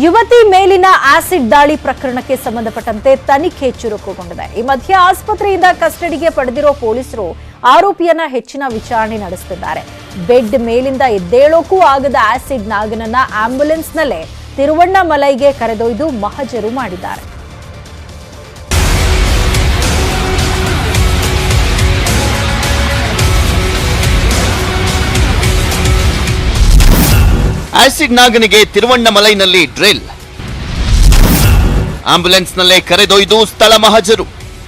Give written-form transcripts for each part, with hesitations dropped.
ಯುವತಿ ಮೇಲಿನ ಆಸಿಡ್ ದಾಳಿ ಪ್ರಕರಣಕ್ಕೆ ಸಂಬಂಧಪಟ್ಟಂತೆ ತನಿಖೆ ಚುರುಕುಗೊಂಡಿದೆ. ಈ ಮಧ್ಯೆ ಆಸ್ಪತ್ರೆಯಿಂದ ಕಸ್ಟಡಿಗೆ ಪಡೆದಿರೋ ಪೊಲೀಸರು ಆರೋಪಿಯನ್ನ ಹೆಚ್ಚಿನ ವಿಚಾರಣೆ ನಡೆಸುತ್ತಿದ್ದಾರೆ. ಬೆಡ್ ಮೇಲಿಂದ ಎದ್ದೇಳೋಕೂ ಆಗದ ಆಸಿಡ್ ನಾಗನನ್ನ ಆಂಬ್ಯುಲೆನ್ಸ್ನಲ್ಲೇ ತಿರುವಣ್ಣಾಮಲೈಗೆ ಕರೆದೊಯ್ದು ಮಹಜರು ಮಾಡಿದ್ದಾರೆ. ಆಸಿಡ್ ನಾಗನಿಗೆ ತಿರುವಣ್ಣಾಮಲೈನಲ್ಲಿ ಡ್ರಿಲ್, ಆಂಬ್ಯುಲೆನ್ಸ್ನಲ್ಲೇ ಕರೆದೊಯ್ದು ಸ್ಥಳ ಮಹಜರು.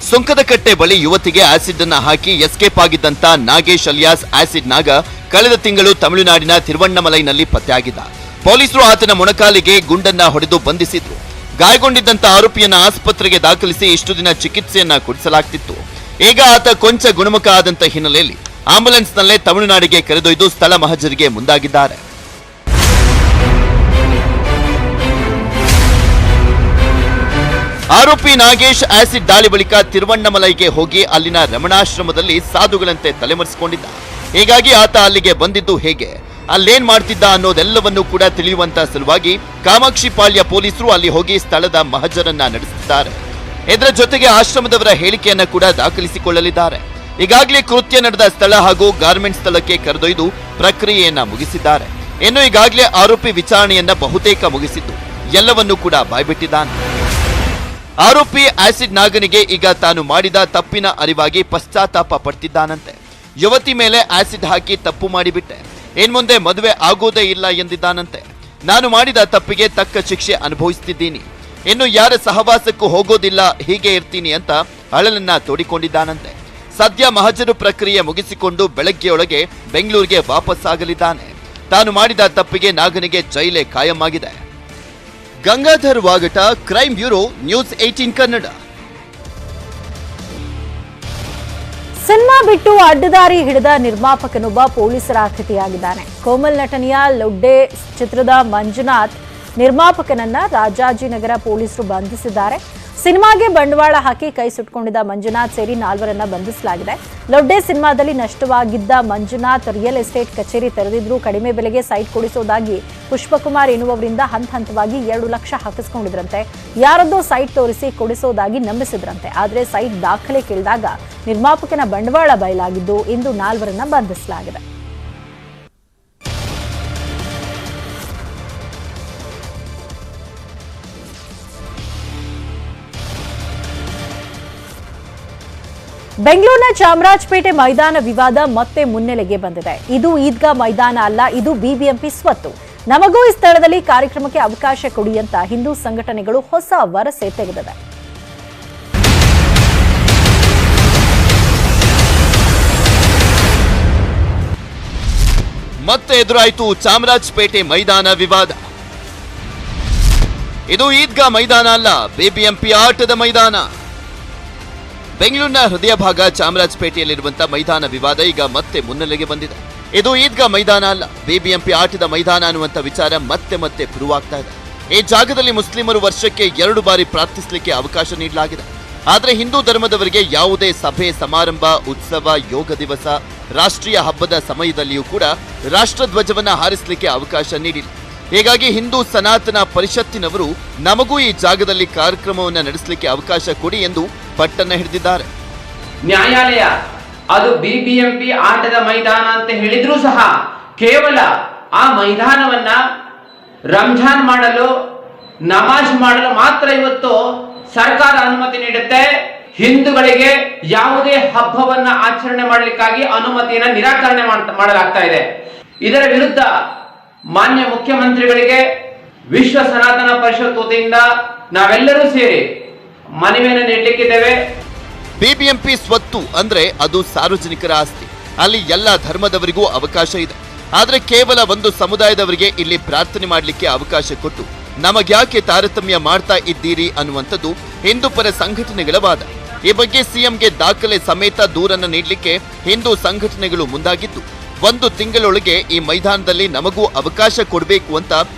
ಸುಂಕದಕಟ್ಟೆ ಬಳಿ ಯುವತಿಗೆ ಆಸಿಡ್ ಅನ್ನ ಹಾಕಿ ಎಸ್ಕೇಪ್ ಆಗಿದ್ದಂತ ನಾಗೇಶ್ ಅಲಿಯಾಸ್ ಆಸಿಡ್ ನಾಗ ಕಳೆದ ತಿಂಗಳು ತಮಿಳುನಾಡಿನ ತಿರುವಣ್ಣಾಮಲೈನಲ್ಲಿ ಪತ್ತೆಯಾಗಿದ್ದ. ಪೊಲೀಸರು ಆತನ ಮೊಣಕಾಲಿಗೆ ಗುಂಡನ್ನ ಹೊಡೆದು ಬಂಧಿಸಿದ್ರು. ಗಾಯಗೊಂಡಿದ್ದಂತ ಆರೋಪಿಯನ್ನ ಆಸ್ಪತ್ರೆಗೆ ದಾಖಲಿಸಿ ಇಷ್ಟು ದಿನ ಚಿಕಿತ್ಸೆಯನ್ನ ಕೊಡಿಸಲಾಗ್ತಿತ್ತು. ಈಗ ಆತ ಕೊಂಚ ಗುಣಮುಖ ಆದಂತ ಹಿನ್ನೆಲೆಯಲ್ಲಿ ಆಂಬ್ಯುಲೆನ್ಸ್ನಲ್ಲೇ ತಮಿಳುನಾಡಿಗೆ ಕರೆದೊಯ್ದು ಸ್ಥಳ ಮಹಜರಿಗೆ ಮುಂದಾಗಿದ್ದಾರೆ. ಆರೋಪಿ ನಾಗೇಶ್ ಆಸಿಡ್ ದಾಳಿ ಬಳಿಕ ತಿರುವಣ್ಣಾಮಲೈಗೆ ಹೋಗಿ ಅಲ್ಲಿನ ರಮಣಾಶ್ರಮದಲ್ಲಿ ಸಾಧುಗಳಂತೆ ತಲೆಮರೆಸಿಕೊಂಡಿದ್ದ. ಹೀಗಾಗಿ ಆತ ಅಲ್ಲಿಗೆ ಬಂದಿದ್ದು ಹೇಗೆ, ಅಲ್ಲೇನ್ ಮಾಡ್ತಿದ್ದ ಅನ್ನೋದೆಲ್ಲವನ್ನೂ ಕೂಡ ತಿಳಿಯುವಂತ ಸಲುವಾಗಿ ಕಾಮಾಕ್ಷಿ ಪಾಳ್ಯ ಪೊಲೀಸರು ಅಲ್ಲಿ ಹೋಗಿ ಸ್ಥಳದ ಮಹಜರನ್ನ ನಡೆಸುತ್ತಿದ್ದಾರೆ. ಇದರ ಜೊತೆಗೆ ಆಶ್ರಮದವರ ಹೇಳಿಕೆಯನ್ನ ಕೂಡ ದಾಖಲಿಸಿಕೊಳ್ಳಲಿದ್ದಾರೆ. ಈಗಾಗಲೇ ಕೃತ್ಯ ನಡೆದ ಸ್ಥಳ ಹಾಗೂ ಗಾರ್ಮೆಂಟ್ ಸ್ಥಳಕ್ಕೆ ಕರೆದೊಯ್ದು ಪ್ರಕ್ರಿಯೆಯನ್ನ ಮುಗಿಸಿದ್ದಾರೆ. ಇನ್ನು ಈಗಾಗಲೇ ಆರೋಪಿ ವಿಚಾರಣೆಯನ್ನ ಬಹುತೇಕ ಮುಗಿಸಿದ್ದು ಎಲ್ಲವನ್ನೂ ಕೂಡ ಬಾಯ್ಬಿಟ್ಟಿದ್ದಾನೆ. ಆರೋಪಿ ಆಸಿಡ್ ನಾಗನಿಗೆ ಈಗ ತಾನು ಮಾಡಿದ ತಪ್ಪಿನ ಅರಿವಾಗಿ ಪಶ್ಚಾತ್ತಾಪ ಪಡ್ತಿದ್ದಾನಂತೆ. ಯುವತಿ ಮೇಲೆ ಆಸಿಡ್ ಹಾಕಿ ತಪ್ಪು ಮಾಡಿಬಿಟ್ಟೆ, ಇನ್ಮುಂದೆ ಮದುವೆ ಆಗೋದೇ ಇಲ್ಲ ಎಂದಿದ್ದಾನಂತೆ. ನಾನು ಮಾಡಿದ ತಪ್ಪಿಗೆ ತಕ್ಕ ಶಿಕ್ಷೆ ಅನುಭವಿಸುತ್ತಿದ್ದೀನಿ, ಇನ್ನು ಯಾರ ಸಹವಾಸಕ್ಕೂ ಹೋಗೋದಿಲ್ಲ, ಹೀಗೆ ಇರ್ತೀನಿ ಅಂತ ಅಳಲನ್ನ ತೋಡಿಕೊಂಡಿದ್ದಾನಂತೆ. ಸದ್ಯ ಮಹಜರು ಪ್ರಕ್ರಿಯೆ ಮುಗಿಸಿಕೊಂಡು ಬೆಳಗ್ಗೆಯೊಳಗೆ ಬೆಂಗಳೂರಿಗೆ ವಾಪಸ್ಸಾಗಲಿದ್ದಾನೆ. ತಾನು ಮಾಡಿದ ತಪ್ಪಿಗೆ ನಾಗನಿಗೆ ಜೈಲೇ ಕಾಯಂ ಆಗಿದೆ. Gangadhar Vagata, crime bureau, news 18 Kannada. Cinema ಬಿಟ್ಟು ಅಡ್ಡದಾರಿ ಹಿಡಿದ ನಿರ್ಮಾಪಕನೊಬ್ಬ ಪೊಲೀಸರ ಅತಿಥಿಯಾಗಿದ್ದಾನೆ. ಕೋಮಲ್ ನಟನೆಯ ಲೊಡ್ಡೆ ಚಿತ್ರದ ಮಂಜುನಾಥ್ ನಿರ್ಮಾಪಕನನ್ನ ರಾಜಾಜಿನಗರ ಪೊಲೀಸರು ಬಂಧಿಸಿದ್ದಾರೆ. ಸಿನಿಮಾಗೆ ಬಂಡವಾಳ ಹಾಕಿ ಕೈ ಸುಟ್ಕೊಂಡಿದ್ದ ಮಂಜುನಾಥ್ ಸೇರಿ 4ರನ್ನ ಬಂಧಿಸಲಾಗಿದೆ. ಲೊಡ್ಡೆ ಸಿನಿಮಾದಲ್ಲಿ ನಷ್ಟವಾಗಿದ್ದ ಮಂಜುನಾಥ್ ರಿಯಲ್ ಎಸ್ಟೇಟ್ ಕಚೇರಿ ತೆರೆದಿದ್ರು ಕಡಿಮೆ ಬೆಲೆಗೆ ಸೈಟ್ ಕೊಡಿಸೋದಾಗಿ ಪುಷ್ಪಕುಮಾರ್ ಎನ್ನುವವರಿಂದ ಹಂತವಾಗಿ 2 ಲಕ್ಷ ಹಾಕಿಸ್ಕೊಂಡಿದ್ರಂತೆ. ಯಾರದ್ದೋ ಸೈಟ್ ತೋರಿಸಿ ಕೊಡಿಸೋದಾಗಿ ನಂಬಿಸಿದ್ರಂತೆ. ಆದರೆ ಸೈಟ್ ದಾಖಲೆ ಕೇಳಿದಾಗ ನಿರ್ಮಾಪಕನ ಬಂಡವಾಳ ಬಯಲಾಗಿದ್ದು ಇಂದು 4ರನ್ನ ಬಂಧಿಸಲಾಗಿದೆ. ಬೆಂಗಳೂರಿನ ಚಾಮರಾಜಪೇಟೆ ಮೈದಾನ ವಿವಾದ ಮತ್ತೆ ಮುನ್ನೆಲೆಗೆ ಬಂದಿದೆ. ಇದು ಈದ್ಗಾ ಮೈದಾನ ಅಲ್ಲ, ಇದು ಬಿಬಿಎಂಪಿ ಸ್ವತ್ತು. ನಮಗೂ ಈ ಸ್ಥಳದಲ್ಲಿ ಕಾರ್ಯಕ್ರಮಕ್ಕೆ ಅವಕಾಶ ಕೊಡಿ ಅಂತ ಹಿಂದೂ ಸಂಘಟನೆಗಳು ಹೊಸ ವರಸೆ ತೆಗೆದಿವೆ. ಮತ್ತೆ ಎದುರಾಯಿತು ಚಾಮರಾಜಪೇಟೆ ಮೈದಾನ ವಿವಾದ. ಇದು ಈದ್ಗಾ ಮೈದಾನ ಅಲ್ಲ, ಬಿಬಿಎಂಪಿ ಆಟದ ಮೈದಾನ. ಬೆಂಗಳೂರಿನ ಹೃದಯ ಭಾಗ ಚಾಮರಾಜಪೇಟೆಯಲ್ಲಿರುವಂತಹ ಮೈದಾನ ವಿವಾದ ಈಗ ಮತ್ತೆ ಮುನ್ನೆಲೆಗೆ ಬಂದಿದೆ. ಇದು ಈದ್ಗಾ ಮೈದಾನ ಅಲ್ಲ, ಬಿಬಿಎಂಪಿ ಆಟದ ಮೈದಾನ ಅನ್ನುವಂಥ ವಿಚಾರ ಮತ್ತೆ ಪುರುವಾಗ್ತಾ ಇದೆ. ಈ ಜಾಗದಲ್ಲಿ ಮುಸ್ಲಿಮರು ವರ್ಷಕ್ಕೆ 2 ಬಾರಿ ಪ್ರಾರ್ಥಿಸಲಿಕ್ಕೆ ಅವಕಾಶ ನೀಡಲಾಗಿದೆ. ಆದರೆ ಹಿಂದೂ ಧರ್ಮದವರಿಗೆ ಯಾವುದೇ ಸಭೆ, ಸಮಾರಂಭ, ಉತ್ಸವ, ಯೋಗ ದಿವಸ, ರಾಷ್ಟ್ರೀಯ ಹಬ್ಬದ ಸಮಯದಲ್ಲಿಯೂ ಕೂಡ ರಾಷ್ಟ್ರಧ್ವಜವನ್ನ ಹಾರಿಸಲಿಕ್ಕೆ ಅವಕಾಶ ನೀಡಿಲ್ಲ. ಹೀಗಾಗಿ ಹಿಂದೂ ಸನಾತನ ಪರಿಷತ್ತಿನವರು ನಮಗೂ ಈ ಜಾಗದಲ್ಲಿ ಕಾರ್ಯಕ್ರಮವನ್ನು ನಡೆಸಲಿಕ್ಕೆ ಅವಕಾಶ ಕೊಡಿ ಎಂದು ಪಟ್ಟನ್ನ ಹಿಡಿದಿದ್ದಾರೆ. ನ್ಯಾಯಾಲಯ ಅದು ಬಿಬಿಎಂಪಿ ಆಟದ ಮೈದಾನ ಅಂತ ಹೇಳಿದ್ರೂ ಸಹ ಕೇವಲ ಆ ಮೈದಾನವನ್ನ ರಂಜಾನ್ ಮಾಡಲು, ನಮಾಜ್ ಮಾಡಲು ಮಾತ್ರ ಇವತ್ತು ಸರ್ಕಾರ ಅನುಮತಿ ನೀಡುತ್ತೆ. ಹಿಂದೂಗಳಿಗೆ ಯಾವುದೇ ಹಬ್ಬವನ್ನ ಆಚರಣೆ ಮಾಡಲಿಕ್ಕಾಗಿ ಅನುಮತಿಯನ್ನ ನಿರಾಕರಣೆ ಮಾಡಲಾಗ್ತಾ ಇದೆ. ಇದರ ವಿರುದ್ಧ ಮಾನ್ಯ ಮುಖ್ಯಮಂತ್ರಿಗಳಿಗೆ ವಿಶ್ವ ಸನಾತನ ಪರಿಷತ್ ವತಿಯಿಂದ ನಾವೆಲ್ಲರೂ ಸೇರಿ ಮನವಿಯನ್ನು ನೀಡಲಿಕ್ಕಿದ್ದೇವೆ. ಬಿಬಿಎಂಪಿ ಸ್ವತ್ತು ಅಂದ್ರೆ ಅದು ಸಾರ್ವಜನಿಕರ ಆಸ್ತಿ. ಅಲ್ಲಿ ಎಲ್ಲ ಧರ್ಮದವರಿಗೂ ಅವಕಾಶ ಇದೆ. ಆದ್ರೆ ಕೇವಲ ಒಂದು ಸಮುದಾಯದವರಿಗೆ ಇಲ್ಲಿ ಪ್ರಾರ್ಥನೆ ಮಾಡಲಿಕ್ಕೆ ಅವಕಾಶ ಕೊಟ್ಟು ನಮಗ್ಯಾಕೆ ತಾರತಮ್ಯ ಮಾಡ್ತಾ ಇದ್ದೀರಿ ಅನ್ನುವಂಥದ್ದು ಹಿಂದೂ ಪರ ಸಂಘಟನೆಗಳ ವಾದ. ಈ ಬಗ್ಗೆ ಸಿಎಂಗೆ ದಾಖಲೆ ಸಮೇತ ದೂರನ್ನ ನೀಡಲಿಕ್ಕೆ ಹಿಂದೂ ಸಂಘಟನೆಗಳು ಮುಂದಾಗಿದ್ದು 1 ತಿಂಗಳೊಳಗೆ ಈ ಮೈದಾನದಲ್ಲಿ ನಮಗೂ ಅವಕಾಶ ಕೊಡಬೇಕು ಅಂತ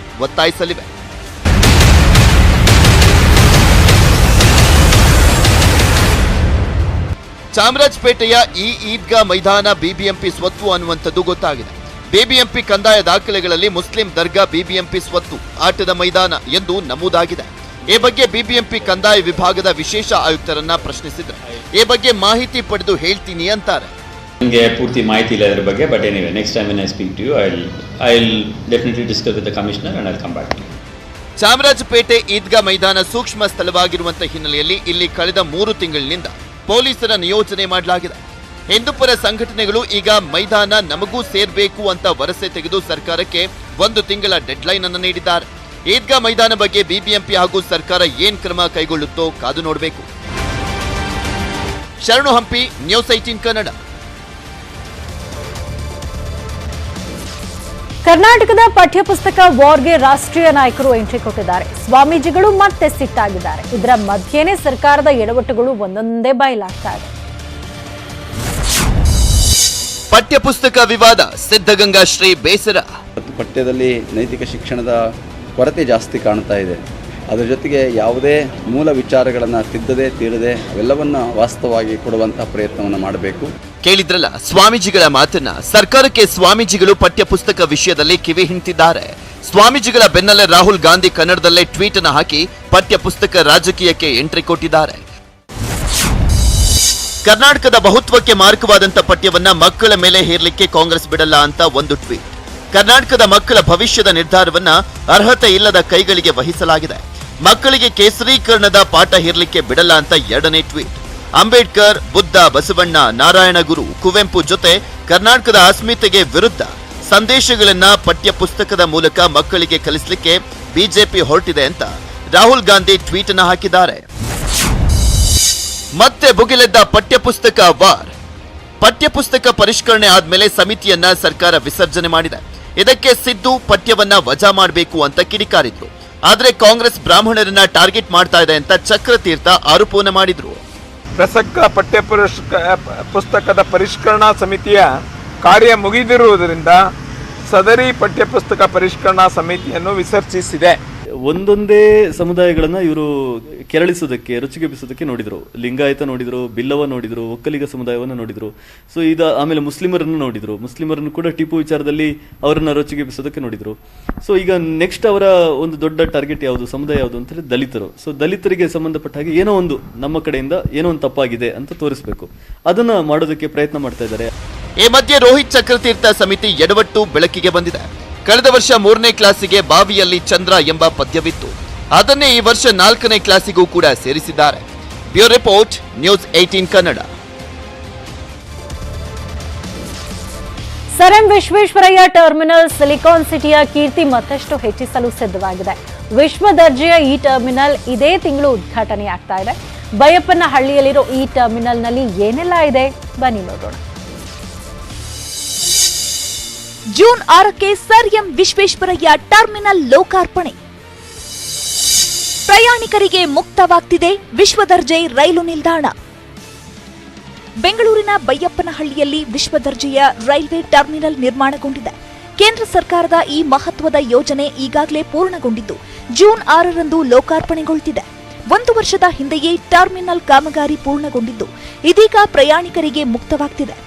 ಒತ್ತಾಯಿಸಲಿವೆ. ಚಾಮರಾಜಪೇಟೆಯ ಈ ಈದ್ಗಾ ಮೈದಾನ ಬಿಬಿಎಂಪಿ ಸ್ವತ್ತು ಅನ್ನುವಂಥದ್ದು ಗೊತ್ತಾಗಿದೆ. ಬಿಬಿಎಂಪಿ ಕಂದಾಯ ದಾಖಲೆಗಳಲ್ಲಿ ಮುಸ್ಲಿಂ ದರ್ಗಾ ಬಿಬಿಎಂಪಿ ಸ್ವತ್ತು, ಆಟದ ಮೈದಾನ ಎಂದು ನಮೂದಾಗಿದೆ. ಈ ಬಗ್ಗೆ ಬಿಬಿಎಂಪಿ ಕಂದಾಯ ವಿಭಾಗದ ವಿಶೇಷ ಆಯುಕ್ತರನ್ನ ಪ್ರಶ್ನಿಸಿದ್ರೆ ಈ ಬಗ್ಗೆ ಮಾಹಿತಿ ಪಡೆದು ಹೇಳ್ತೀನಿ ಅಂತಾರೆ. ನನಗೆ ಪೂರ್ತಿ ಮಾಹಿತಿ ಇಲ್ಲ ಇದರ ಬಗ್ಗೆ, but anyway next time when I speak to you I'll definitely discuss with the commissioner and I'll come back to you. Chamarajpet Idgah Maidan ಸೂಕ್ಷ್ಮ ಸ್ಥಳವಾಗಿರುವಂತಹ ಹಿನ್ನೆಲೆಯಲ್ಲಿ ಇಲ್ಲಿ ಕಳೆದ 3 ತಿಂಗಳಿನಿಂದ ಪೊಲೀಸರ ನಿಯೋಜನೆ ಮಾಡಲಾಗಿದೆ. ಹಿಂದೂಪರ ಸಂಘಟನೆಗಳು ಈಗ ಮೈದಾನ ನಮಗೂ ಸೇರ್ಬೇಕು ಅಂತ ವರಸೆ ತೆಗೆದು ಸರ್ಕಾರಕ್ಕೆ 1 ತಿಂಗಳ ಡೆಡ್ಲೈನ್ ಅನ್ನು ನೀಡಿದ್ದಾರೆ. ಈದ್ಗಾ ಮೈದಾನ ಬಗ್ಗೆ ಬಿಬಿಎಂಪಿ ಹಾಗೂ ಸರ್ಕಾರ ಏನ್ ಕ್ರಮ ಕೈಗೊಳ್ಳುತ್ತೋ ಕಾದು ನೋಡಬೇಕು. ಶರಣು ಹಂಪಿ, ನ್ಯೂಸ್ 18 ಕನ್ನಡ. ಕರ್ನಾಟಕದ ಪಠ್ಯಪುಸ್ತಕ ವಾರ್ಗೆ ರಾಷ್ಟ್ರೀಯ ನಾಯಕರು ಎಂಟ್ರಿ ಕೊಟ್ಟಿದ್ದಾರೆ. ಸ್ವಾಮೀಜಿಗಳು ಮತ್ತೆ ಸಿಟ್ಟಾಗಿದ್ದಾರೆ. ಇದರ ಮಧ್ಯೆನೇ ಸರ್ಕಾರದ ಎಡವಟ್ಟುಗಳು ಒಂದೊಂದೇ ಬಯಲಾಗ್ತಾ ಇದೆ. ಪಠ್ಯಪುಸ್ತಕ ವಿವಾದ, ಸಿದ್ಧಗಂಗಾ ಶ್ರೀ ಬೇಸರ. ಪಠ್ಯದಲ್ಲಿ ನೈತಿಕ ಶಿಕ್ಷಣದ ಕೊರತೆ ಜಾಸ್ತಿ ಕಾಣ್ತಾ ಇದೆ. ಅದರ ಜೊತೆಗೆ ಯಾವುದೇ ಮೂಲ ವಿಚಾರಗಳನ್ನು ತಿದ್ದದೆ ತೀರದೆ ಅವೆಲ್ಲವನ್ನು ವಾಸ್ತವವಾಗಿ ಕೊಡುವಂತಹ ಪ್ರಯತ್ನವನ್ನು ಮಾಡಬೇಕು. ಕೇಳಿದ್ರಲ್ಲ ಸ್ವಾಮೀಜಿಗಳ ಮಾತನ್ನ. ಸರ್ಕಾರಕ್ಕೆ ಸ್ವಾಮೀಜಿಗಳು ಪಠ್ಯಪುಸ್ತಕ ವಿಷಯದಲ್ಲಿ ಕಿವಿ ಹಿಂಡ್ತಿದ್ದಾರೆ. ಸ್ವಾಮೀಜಿಗಳ ಬೆನ್ನಲ್ಲೇ ರಾಹುಲ್ ಗಾಂಧಿ ಕನ್ನಡದಲ್ಲೇ ಟ್ವೀಟ್ ಅನ್ನು ಹಾಕಿ ಪಠ್ಯಪುಸ್ತಕ ರಾಜಕೀಯಕ್ಕೆ ಎಂಟ್ರಿ ಕೊಟ್ಟಿದ್ದಾರೆ. ಕರ್ನಾಟಕದ ಬಹುತ್ವಕ್ಕೆ ಮಾರಕವಾದಂತ ಪಠ್ಯವನ್ನ ಮಕ್ಕಳ ಮೇಲೆ ಹೇರಲಿಕ್ಕೆ ಕಾಂಗ್ರೆಸ್ ಬಿಡಲ್ಲ ಅಂತ ಒಂದು ಟ್ವೀಟ್. ಕರ್ನಾಟಕದ ಮಕ್ಕಳ ಭವಿಷ್ಯದ ನಿರ್ಧಾರವನ್ನ ಅರ್ಹತೆ ಇಲ್ಲದ ಕೈಗಳಿಗೆ ವಹಿಸಲಾಗಿದೆ. ಮಕ್ಕಳಿಗೆ ಕೇಸರೀಕರಣದ ಪಾಠ ಹೇರಲಿಕ್ಕೆ ಬಿಡಲ್ಲ ಅಂತ 2ನೇ ಟ್ವೀಟ್. ಅಂಬೇಡ್ಕರ್, ಬುದ್ಧ, ಬಸವಣ್ಣ, ನಾರಾಯಣಗುರು, ಕುವೆಂಪು ಜೊತೆ ಕರ್ನಾಟಕದ ಅಸ್ಮಿತೆಗೆ ವಿರುದ್ಧ ಸಂದೇಶಗಳನ್ನ ಪಠ್ಯಪುಸ್ತಕದ ಮೂಲಕ ಮಕ್ಕಳಿಗೆ ಕಲಿಸಲಿಕ್ಕೆ ಬಿಜೆಪಿ ಹೊರಟಿದೆ ಅಂತ ರಾಹುಲ್ ಗಾಂಧಿ ಟ್ವೀಟ್ ಅನ್ನು ಹಾಕಿದ್ದಾರೆ. ಮತ್ತೆ ಭುಗಿಲೆದ್ದ ಪಠ್ಯಪುಸ್ತಕ ವಾರ್. ಪಠ್ಯಪುಸ್ತಕ ಪರಿಷ್ಕರಣೆ ಆದ್ಮೇಲೆ ಸಮಿತಿಯನ್ನ ಸರ್ಕಾರ ವಿಸರ್ಜನೆ ಮಾಡಿದೆ. ಇದಕ್ಕೆ ಸಿದ್ದು ಪಠ್ಯವನ್ನ ವಜಾ ಮಾಡಬೇಕು ಅಂತ ಕಿಡಿಕಾರಿದ್ರು. ಆದ್ರೆ ಕಾಂಗ್ರೆಸ್ ಬ್ರಾಹ್ಮಣರನ್ನ ಟಾರ್ಗೆಟ್ ಮಾಡ್ತಾ ಇದೆ ಅಂತ ಚಕ್ರತೀರ್ಥ ಆರೋಪವನ್ನು ಮಾಡಿದ್ರು. ಪ್ರಸಕ್ತ ಪುಸ್ತಕದ ಪರಿಷ್ಕರಣಾ ಸಮಿತಿಯ ಕಾರ್ಯ ಮುಗಿದಿರುವುದರಿಂದ ಸದರಿ ಪಠ್ಯಪುಸ್ತಕ ಪರಿಷ್ಕರಣಾ ಸಮಿತಿಯನ್ನು ವಿಸರ್ಜಿಸಿದೆ. ಒಂದೊಂದೇ ಸಮುದಾಯಗಳನ್ನ ಇವರು ಕೆರಳಿಸೋದಕ್ಕೆ, ರುಚಿಗೆಬ್ಬಿಸೋದಕ್ಕೆ ನೋಡಿದ್ರು. ಲಿಂಗಾಯತ ನೋಡಿದ್ರು, ಬಿಲ್ಲವ ನೋಡಿದ್ರು, ಒಕ್ಕಲಿಗ ಸಮುದಾಯವನ್ನು ನೋಡಿದ್ರು. ಸೊ ಆಮೇಲೆ ಮುಸ್ಲಿಮರನ್ನು ನೋಡಿದ್ರು. ಮುಸ್ಲಿಮರನ್ನು ಕೂಡ ಟಿಪ್ಪು ವಿಚಾರದಲ್ಲಿ ಅವರನ್ನ ರುಚಿಗೆಬ್ಬಿಸೋದಕ್ಕೆ ನೋಡಿದ್ರು. ಸೊ ಈಗ ನೆಕ್ಸ್ಟ್ ಅವರ ಒಂದು ದೊಡ್ಡ ಟಾರ್ಗೆಟ್ ಯಾವುದು, ಸಮುದಾಯ ಯಾವುದು ಅಂತ ಹೇಳಿದ್ರೆ ದಲಿತರು. ಸೊ ದಲಿತರಿಗೆ ಸಂಬಂಧಪಟ್ಟ ಹಾಗೆ ಏನೋ ಒಂದು ನಮ್ಮ ಕಡೆಯಿಂದ ಏನೋ ಒಂದು ತಪ್ಪಾಗಿದೆ ಅಂತ ತೋರಿಸಬೇಕು. ಅದನ್ನ ಮಾಡೋದಕ್ಕೆ ಪ್ರಯತ್ನ ಮಾಡ್ತಾ ಇದ್ದಾರೆ. ಈ ಮಧ್ಯೆ ರೋಹಿತ್ ಚಕ್ರತೀರ್ಥ ಸಮಿತಿ ಎಡವಟ್ಟು ಬೆಳಕಿಗೆ ಬಂದಿದೆ. ಕಳೆದ ವರ್ಷ 3ನೇ ಕ್ಲಾಸಿಗೆ ಬಾವಿಯಲ್ಲಿ ಚಂದ್ರ ಎಂಬ ಪದ್ಯವಿತ್ತು. ಅದನ್ನೇ ಈ ವರ್ಷ 4ನೇ ಕ್ಲಾಸಿಗೂ ಕೂಡ ಸೇರಿಸಿದ್ದಾರೆ. Bureau report, news 18 Kannada. Sir M Visvesvaraya terminal silicon ಸಿಟಿಯ ಕೀರ್ತಿ ಮತ್ತಷ್ಟು ಹೆಚ್ಚಿಸಲು ಸಿದ್ಧವಾಗಿದೆ. ವಿಶ್ವ ದರ್ಜೆಯ ಈ ಟರ್ಮಿನಲ್ ಇದೇ ತಿಂಗಳು ಉದ್ಘಾಟನೆಯಾಗ್ತಾ ಇದೆ. ಬೈಯಪ್ಪನಹಳ್ಳಿಯಲ್ಲಿರೋ ಈ ಟರ್ಮಿನಲ್ನಲ್ಲಿ ಏನೆಲ್ಲ ಇದೆ ಬನ್ನಿ ನೋಡೋಣ. ಜೂನ್ 6ಕ್ಕೆ ಸರ್ ಎಂ ವಿಶ್ವೇಶ್ವರಯ್ಯ ಟರ್ಮಿನಲ್ ಲೋಕಾರ್ಪಣೆ. ಪ್ರಯಾಣಿಕರಿಗೆ ಮುಕ್ತವಾಗ್ತಿದೆ ವಿಶ್ವದರ್ಜೆ ರೈಲು ನಿಲ್ದಾಣ. ಬೆಂಗಳೂರಿನ ಬೈಯಪ್ಪನಹಳ್ಳಿಯಲ್ಲಿ ವಿಶ್ವದರ್ಜೆಯ ರೈಲ್ವೆ ಟರ್ಮಿನಲ್ ನಿರ್ಮಾಣಗೊಂಡಿದೆ. ಕೇಂದ್ರ ಸರ್ಕಾರದ ಈ ಮಹತ್ವದ ಯೋಜನೆ ಈಗಾಗಲೇ ಪೂರ್ಣಗೊಂಡಿದ್ದು ಜೂನ್ 6ರಂದು ಲೋಕಾರ್ಪಣೆಗೊಳ್ತಿದೆ. 1 ವರ್ಷದ ಹಿಂದೆಯೇ ಟರ್ಮಿನಲ್ ಕಾಮಗಾರಿ ಪೂರ್ಣಗೊಂಡಿದ್ದು ಇದೀಗ ಪ್ರಯಾಣಿಕರಿಗೆ ಮುಕ್ತವಾಗ್ತಿದೆ.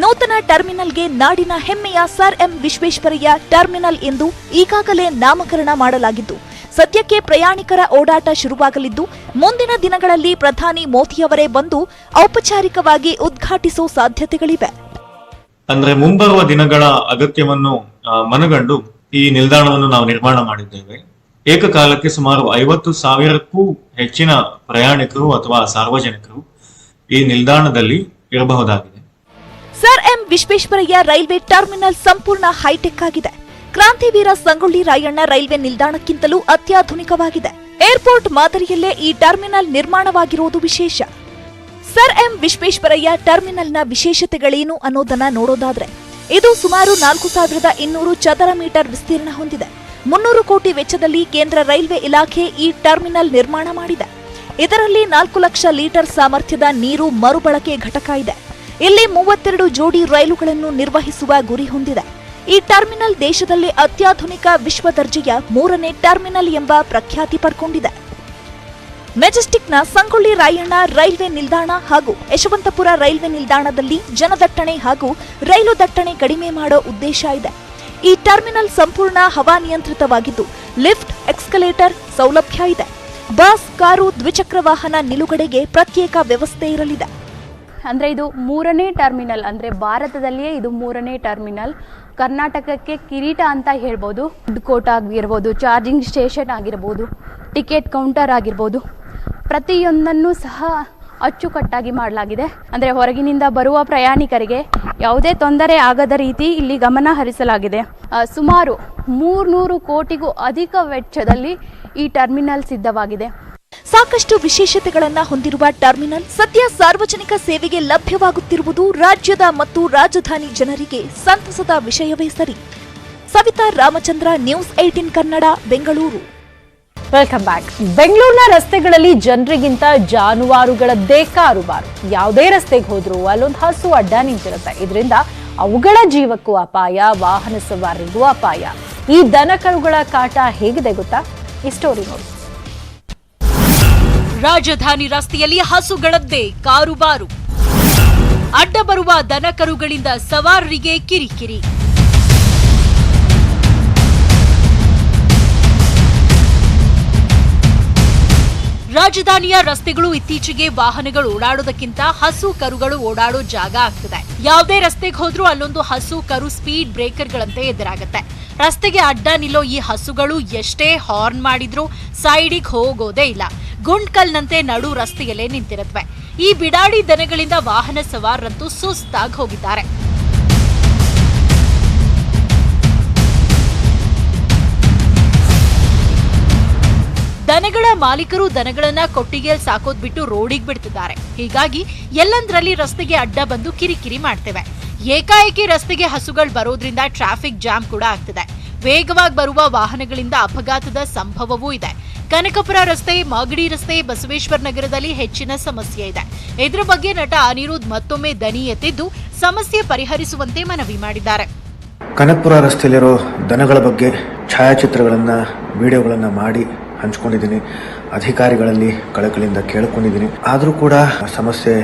ನೂತನ ಟರ್ಮಿನಲ್ಗೆ ನಾಡಿನ ಹೆಮ್ಮೆಯ ಸರ್ ಎಂ ವಿಶ್ವೇಶ್ವರಯ್ಯ ಟರ್ಮಿನಲ್ ಎಂದು ಈಗಾಗಲೇ ನಾಮಕರಣ ಮಾಡಲಾಗಿದ್ದು ಸದ್ಯಕ್ಕೆ ಪ್ರಯಾಣಿಕರ ಓಡಾಟ ಶುರುವಾಗಲಿದ್ದು ಮುಂದಿನ ದಿನಗಳಲ್ಲಿ ಪ್ರಧಾನಿ ಮೋದಿಯವರೇ ಬಂದು ಔಪಚಾರಿಕವಾಗಿ ಉದ್ಘಾಟಿಸುವ ಸಾಧ್ಯತೆಗಳಿವೆ. ಅಂದ್ರೆ ಮುಂಬರುವ ದಿನಗಳ ಅಗತ್ಯವನ್ನು ಮನಗಂಡು ಈ ನಿಲ್ದಾಣವನ್ನು ನಾವು ನಿರ್ಮಾಣ ಮಾಡಿದ್ದೇವೆ. ಏಕಕಾಲಕ್ಕೆ ಸುಮಾರು 50,000ಕ್ಕೂ ಹೆಚ್ಚಿನ ಪ್ರಯಾಣಿಕರು ಅಥವಾ ಸಾರ್ವಜನಿಕರು ಈ ನಿಲ್ದಾಣದಲ್ಲಿ ಇರಬಹುದಾಗಿದೆ. Sir M Visvesvaraya railway terminal ಸಂಪೂರ್ಣ ಹೈಟೆಕ್ ಆಗಿದೆ. ಕ್ರಾಂತಿವೀರ ಸಂಗೊಳ್ಳಿ ರಾಯಣ್ಣ ರೈಲ್ವೆ ನಿಲ್ದಾಣಕ್ಕಿಂತಲೂ ಅತ್ಯಾಧುನಿಕವಾಗಿದೆ. ಏರ್ಪೋರ್ಟ್ ಮಾದರಿಯಲ್ಲೇ ಈ ಟರ್ಮಿನಲ್ ನಿರ್ಮಾಣವಾಗಿರುವುದು ವಿಶೇಷ. ಸರ್ ಎಂ ವಿಶ್ವೇಶ್ವರಯ್ಯ ಟರ್ಮಿನಲ್ನ ವಿಶೇಷತೆಗಳೇನು ಅನ್ನೋದನ್ನ ನೋಡೋದಾದ್ರೆ ಇದು ಸುಮಾರು 4200 ಚದರ ಮೀಟರ್ ವಿಸ್ತೀರ್ಣ ಹೊಂದಿದೆ. 300 ಕೋಟಿ ವೆಚ್ಚದಲ್ಲಿ ಕೇಂದ್ರ ರೈಲ್ವೆ ಇಲಾಖೆ ಈ ಟರ್ಮಿನಲ್ ನಿರ್ಮಾಣ ಮಾಡಿದೆ. ಇದರಲ್ಲಿ 4 ಲಕ್ಷ ಲೀಟರ್ ಸಾಮರ್ಥ್ಯದ ನೀರು ಮರುಬಳಕೆ ಘಟಕ ಇದೆ. ಇಲ್ಲಿ 32 ಜೋಡಿ ರೈಲುಗಳನ್ನು ನಿರ್ವಹಿಸುವ ಗುರಿ ಹೊಂದಿದೆ. ಈ ಟರ್ಮಿನಲ್ ದೇಶದಲ್ಲಿ ಅತ್ಯಾಧುನಿಕ ವಿಶ್ವ ದರ್ಜೆಯ 3ನೇ ಟರ್ಮಿನಲ್ ಎಂಬ ಪ್ರಖ್ಯಾತಿ ಪಡ್ಕೊಂಡಿದೆ. ಮೆಜೆಸ್ಟಿಕ್ನ ಸಂಗೊಳ್ಳಿ ರಾಯಣ್ಣ ರೈಲ್ವೆ ನಿಲ್ದಾಣ ಹಾಗೂ ಯಶವಂತಪುರ ರೈಲ್ವೆ ನಿಲ್ದಾಣದಲ್ಲಿ ಜನದಟ್ಟಣೆ ಹಾಗೂ ರೈಲು ದಟ್ಟಣೆ ಕಡಿಮೆ ಮಾಡೋ ಉದ್ದೇಶ ಇದೆ. ಈ ಟರ್ಮಿನಲ್ ಸಂಪೂರ್ಣ ಹವಾನಿಯಂತ್ರಿತವಾಗಿದ್ದು ಲಿಫ್ಟ್, ಎಕ್ಸ್ಕಲೇಟರ್ ಸೌಲಭ್ಯ ಇದೆ. ಬಸ್, ಕಾರು, ದ್ವಿಚಕ್ರ ವಾಹನ ನಿಲುಗಡೆಗೆ ಪ್ರತ್ಯೇಕ ವ್ಯವಸ್ಥೆ ಇರಲಿದೆ. ಅಂದರೆ ಇದು 3ನೇ ಟರ್ಮಿನಲ್, ಅಂದರೆ ಭಾರತದಲ್ಲಿಯೇ ಇದು 3ನೇ ಟರ್ಮಿನಲ್. ಕರ್ನಾಟಕಕ್ಕೆ ಕಿರೀಟ ಅಂತ ಹೇಳ್ಬೋದು. ಫುಡ್ ಕೋರ್ಟ್ ಆಗಿರ್ಬೋದು, ಚಾರ್ಜಿಂಗ್ ಸ್ಟೇಷನ್ ಆಗಿರ್ಬೋದು, ಟಿಕೆಟ್ ಕೌಂಟರ್ ಆಗಿರ್ಬೋದು, ಪ್ರತಿಯೊಂದನ್ನು ಸಹ ಅಚ್ಚುಕಟ್ಟಾಗಿ ಮಾಡಲಾಗಿದೆ. ಅಂದರೆ ಹೊರಗಿನಿಂದ ಬರುವ ಪ್ರಯಾಣಿಕರಿಗೆ ಯಾವುದೇ ತೊಂದರೆ ಆಗದ ರೀತಿ ಇಲ್ಲಿ ಗಮನ ಹರಿಸಲಾಗಿದೆ. ಸುಮಾರು 300 ಕೋಟಿಗೂ ಅಧಿಕ ವೆಚ್ಚದಲ್ಲಿ ಈ ಟರ್ಮಿನಲ್ ಸಿದ್ಧವಾಗಿದೆ. ಸಾಕಷ್ಟು ವಿಶೇಷತೆಗಳನ್ನ ಹೊಂದಿರುವ ಟರ್ಮಿನಲ್ ಸದ್ಯ ಸಾರ್ವಜನಿಕ ಸೇವೆಗೆ ಲಭ್ಯವಾಗುತ್ತಿರುವುದು ರಾಜ್ಯದ ಮತ್ತು ರಾಜಧಾನಿ ಜನರಿಗೆ ಸಂತಸದ ವಿಷಯವೇ ಸರಿ. Savitha Ramachandra, news 18 Kannada, Bengaluru. Welcome back. ಬೆಂಗಳೂರಿನ ರಸ್ತೆಗಳಲ್ಲಿ ಜನರಿಗಿಂತ ಜಾನುವಾರುಗಳದ್ದೇ ಕಾರುಬಾರು. ಯಾವುದೇ ರಸ್ತೆಗೆ ಹೋದ್ರೂ ಅಲ್ಲೊಂದು ಹಸು ಅಡ್ಡ ನಿಂತಿರುತ್ತೆ. ಇದರಿಂದ ಅವುಗಳ ಜೀವಕ್ಕೂ ಅಪಾಯ, ವಾಹನ ಸವಾರರಿಗೂ ಅಪಾಯ. ಈ ದನಕರುಗಳ ಕಾಟ ಹೇಗಿದೆ ಗೊತ್ತಾ? ಈ ಸ್ಟೋರಿ ನೋಡಿ. ರಾಜಧಾನಿ ರಸ್ತೆಯಲ್ಲಿ ಹಸುಗಳದ್ದೇ ಕಾರುಬಾರು. ಅಡ್ಡ ಬರುವ ದನಕರುಗಳಿಂದ ಸವಾರರಿಗೆ ಕಿರಿಕಿರಿ. ರಾಜಧಾನಿಯ ರಸ್ತೆಗಳು ಇತ್ತೀಚೆಗೆ ವಾಹನಗಳು ಓಡಾಡೋದಕ್ಕಿಂತ ಹಸು ಕರುಗಳು ಓಡಾಡೋ ಜಾಗ ಆಗ್ತಿದೆ. ಯಾವುದೇ ರಸ್ತೆಗೆ ಹೋದ್ರೂ ಅಲ್ಲೊಂದು ಹಸು ಕರು ಸ್ಪೀಡ್ ಬ್ರೇಕರ್ಗಳಂತೆ ಎದುರಾಗತ್ತೆ. ರಸ್ತೆಗೆ ಅಡ್ಡ ನಿಲ್ಲೋ ಈ ಹಸುಗಳು ಎಷ್ಟೇ ಹಾರ್ನ್ ಮಾಡಿದ್ರೂ ಸೈಡಿಗೆ ಹೋಗೋದೇ ಇಲ್ಲ. ಗುಂಡ್ಕಲ್ನಂತೆ ನಡು ರಸ್ತೆಯಲ್ಲೇ ನಿಂತಿರುತ್ತವೆ. ಈ ಬಿಡಾಡಿ ದನಗಳಿಂದ ವಾಹನ ಸವಾರರಂತೂ ಸುಸ್ತಾಗಿ ಹೋಗಿದ್ದಾರೆ. ದನಗಳ ಮಾಲೀಕರು ದನಗಳನ್ನ ಕೊಟ್ಟಿಗೆಯಲ್ಲಿ ಸಾಕೋದ್ ಬಿಟ್ಟು ರೋಡಿಗೆ ಬಿಡ್ತಿದ್ದಾರೆ. ಹೀಗಾಗಿ ಎಲ್ಲಂದ್ರಲ್ಲಿ ರಸ್ತೆಗೆ ಅಡ್ಡ ಬಂದು ಕಿರಿಕಿರಿ ಮಾಡ್ತೇವೆ. ಏಕಾಏಕಿ ರಸ್ತೆಗೆ ಹಸುಗಳು ಬರೋದ್ರಿಂದ ಟ್ರಾಫಿಕ್ ಜಾಮ್ ಕೂಡ ಆಗ್ತಿದೆ. ವೇಗವಾಗಿ ಬರುವ ವಾಹನಗಳಿಂದ ಅಪಘಾತದ ಸಂಭವವೂ ಇದೆ. ಕನಕಪುರ ರಸ್ತೆ, ಮಾಗಡಿ ರಸ್ತೆ, ಬಸವೇಶ್ವರ ನಗರದಲ್ಲಿ ಹೆಚ್ಚಿನ ಸಮಸ್ಯೆ ಇದೆ. ಇದರ ಬಗ್ಗೆ ನಟ ಅನಿರುದ್ಧ್ ಮತ್ತೊಮ್ಮೆ ದನಿ ಎತ್ತಿದ್ದು ಸಮಸ್ಯೆ ಪರಿಹರಿಸುವಂತೆ ಮನವಿ ಮಾಡಿದ್ದಾರೆ. ಕನಕಪುರ ರಸ್ತೆಯಲ್ಲಿರೋ ದನಗಳ ಬಗ್ಗೆ ಛಾಯಾಚಿತ್ರಗಳನ್ನು, ವಿಡಿಯೋಗಳನ್ನು ಮಾಡಿ ಹಂಚ್ಕೊಂಡಿದ್ದೀನಿ. ಅಧಿಕಾರಿಗಳಲ್ಲಿ ಕಳಕಳಿಯಿಂದ ಕೇಳ್ಕೊಂಡಿದ್ದೀನಿ. ಆದರೂ ಕೂಡ ಸಮಸ್ಯೆ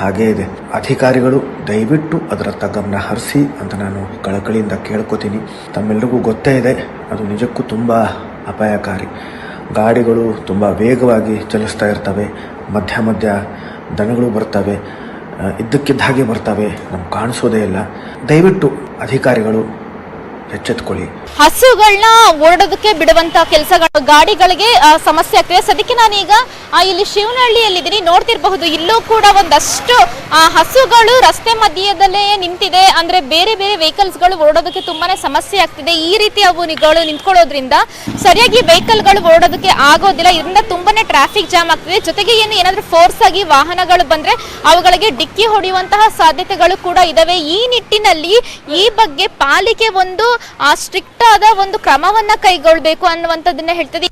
ಹಾಗೇ ಇದೆ. ಅಧಿಕಾರಿಗಳು ದಯವಿಟ್ಟು ಅದರತ್ತ ಗಮನ ಹರಿಸಿ ಅಂತ ನಾನು ಕಳಕಳಿಯಿಂದ ಕೇಳ್ಕೊತೀನಿ. ತಮ್ಮೆಲ್ಲರಿಗೂ ಗೊತ್ತೇ ಇದೆ, ಅದು ನಿಜಕ್ಕೂ ತುಂಬ ಅಪಾಯಕಾರಿ. ಗಾಡಿಗಳು ತುಂಬ ವೇಗವಾಗಿ ಚಲಿಸ್ತಾ ಇರ್ತವೆ. ಮಧ್ಯ ದನಗಳು ಬರ್ತವೆ, ಇದ್ದಕ್ಕಿದ್ದ ಹಾಗೆ ಬರ್ತವೆ, ನಮ್ಗೆ ಕಾಣಿಸೋದೇ ಇಲ್ಲ. ದಯವಿಟ್ಟು ಅಧಿಕಾರಿಗಳು ಎಚ್ಚೆತ್ಕೊಳ್ಳಿ. ಹಸುಗಳನ್ನ ಓಡೋದಕ್ಕೆ ಬಿಡುವಂತ ಕೆಲಸಗಳು ಗಾಡಿಗಳಿಗೆ ಸಮಸ್ಯೆ ಆಗ್ತಿದೆ. ಸದ್ಯಕ್ಕೆ ನಾನೀಗ ಇಲ್ಲಿ ಶಿವನಹಳ್ಳಿಯಲ್ಲಿದ್ದೀನಿ. ನೋಡ್ತಿರಬಹುದು, ಇಲ್ಲೂ ಕೂಡ ಒಂದಷ್ಟು ಹಸುಗಳು ರಸ್ತೆ ಮಧ್ಯದಲ್ಲೇ ನಿಂತಿದೆ. ಅಂದ್ರೆ ಬೇರೆ ಬೇರೆ ವೆಹಿಕಲ್ಸ್ಗಳು ಓಡೋದಕ್ಕೆ ತುಂಬಾನೇ ಸಮಸ್ಯೆ ಆಗ್ತಿದೆ. ಈ ರೀತಿ ಅವುಗಳು ನಿಂತ್ಕೊಳ್ಳೋದ್ರಿಂದ ಸರಿಯಾಗಿ ವೆಹಿಕಲ್ಗಳು ಓಡೋದಕ್ಕೆ ಆಗೋದಿಲ್ಲ. ಇದರಿಂದ ತುಂಬಾನೇ ಟ್ರಾಫಿಕ್ ಜಾಮ್ ಆಗ್ತಿದೆ. ಜೊತೆಗೆ ಏನಾದ್ರೂ ಫೋರ್ಸ್ ಆಗಿ ವಾಹನಗಳು ಬಂದ್ರೆ ಅವುಗಳಿಗೆ ಡಿಕ್ಕಿ ಹೊಡೆಯುವಂತಹ ಸಾಧ್ಯತೆಗಳು ಕೂಡ ಇದಾವೆ. ಈ ನಿಟ್ಟಿನಲ್ಲಿ ಈ ಬಗ್ಗೆ ಪಾಲಿಕೆ ಒಂದು ಸ್ಟ್ರಿಕ್ಟ್ ಆದ ಒಂದು ಕ್ರಮವನ್ನ ಕೈಗೊಳ್ಳಬೇಕು ಅನ್ನುವಂಥದ್ದನ್ನ ಹೇಳ್ತದೆ.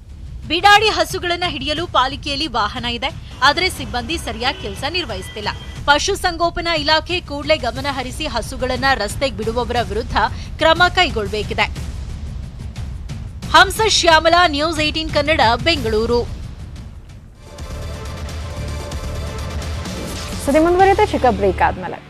ಬಿಡಾಡಿ ಹಸುಗಳನ್ನ ಹಿಡಿಯಲು ಪಾಲಿಕೆಯಲ್ಲಿ ವಾಹನ ಇದೆ, ಆದರೆ ಸಿಬ್ಬಂದಿ ಸರಿಯಾಗಿ ಕೆಲಸ ನಿರ್ವಹಿಸುತ್ತಿಲ್ಲ. ಪಶುಸಂಗೋಪನಾ ಇಲಾಖೆ ಕೂಡಲೇ ಗಮನ ಹರಿಸಿ ಹಸುಗಳನ್ನ ರಸ್ತೆಗೆ ಬಿಡುವವರ ವಿರುದ್ಧ ಕ್ರಮ ಕೈಗೊಳ್ಳಬೇಕಿದೆ. ಹಂಸ ಶ್ಯಾಮಲಾ, ನ್ಯೂಸ್ 18 ಕನ್ನಡ, ಬೆಂಗಳೂರು. ಸುದ್ದಿ ಮುಂದುವರಿಯುತ್ತೆ ಚಿಕ್ಕ ಬ್ರೇಕ್ ಆದ್ಮೇಲೆ.